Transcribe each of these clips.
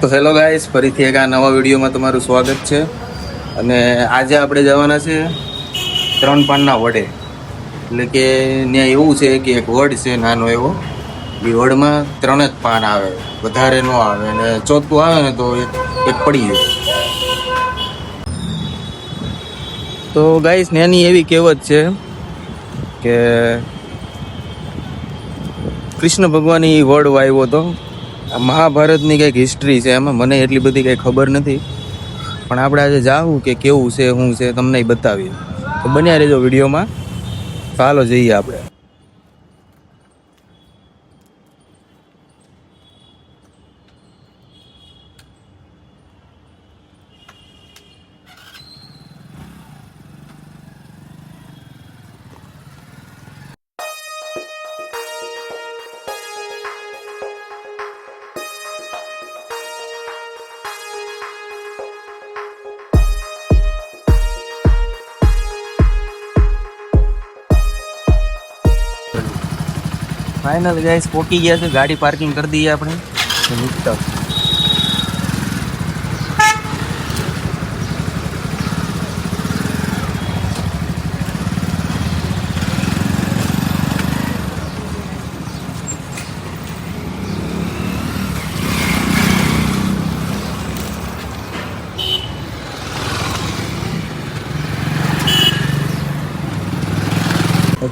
તો hello guys, ફરીથી એક આ નવા વિડીયોમાં તમારું સ્વાગત છે. અને આજે આપણે જવાના છે ત્રણ પાનના વડે. એટલે કે ત્યાં એવું છે કે એક વડ છે નાનો એવો, એ વડમાં 3 જ પાન આવે, વધારે ન આવે, અને ચોથું આવે ને તો એક પડી જાય. તો ગાઈસ ત્યાંની એવી કહેવત છે કે કૃષ્ણ ભગવાન એ વડ વાવ્યો હતો. મહાભારતની કંઈક હિસ્ટ્રી છે એમાં, મને એટલી બધી કંઈ ખબર નથી, પણ આપણે આજે જાવું કે કેવું છે શું છે તમને બતાવીએ. તો બન્યા રહેજો વિડીયોમાં. ચાલો જઈએ આપણે. ફાઇનલ ગાઈસ પહોંચી ગયા છે, ગાડી પાર્કિંગ કરી દઈએ આપણે.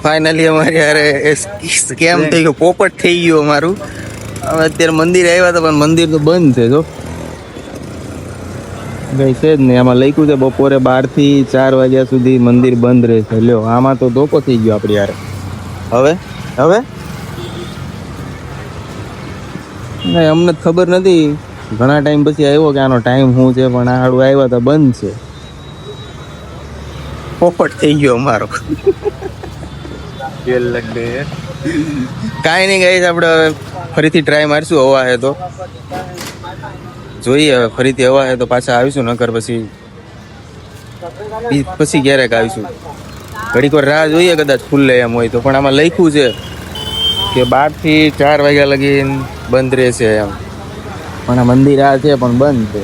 ફાઇનલી અમારે યાર સ્કેમ થઈ ગયો, પોપટ થઈ ગયો અમારું. હવે અત્યારે મંદિર આવ્યા હતા પણ મંદિર તો બંધ છે. જો કઈ છે જ નહીં, આમાં લખ્યું છે બપોરે 12 થી 4 વાગ્યા સુધી મંદિર બંધ રહેશે. લ્યો, આમાં તો ધોકો થઈ ગયો આપણે યાર. હવે હવે નહીં, અમને ખબર નથી, ઘણા ટાઈમ પછી આવ્યો કે આનો ટાઈમ શું છે, પણ આ હાડું આવ્યા તો બંધ છે. પોપટ થઈ ગયો અમારો. કાંઈ નહીં ગાઈસ, આપણે હવે ફરીથી ટ્રાય મારશું. હવા હે તો જોઈએ, હવે ફરીથી હવા હે તો પાછા આવીશું, નકર પછી ક્યારેક આવીશું. ઘડીક વાર રાહ જોઈએ, કદાચ ખુલ્લે એમ હોય તો. પણ આમાં લખ્યું છે કે 12 થી 4 વાગ્યા લગી બંધ રહેશે એમ, પણ આ મંદિર આ છે પણ બંધ છે.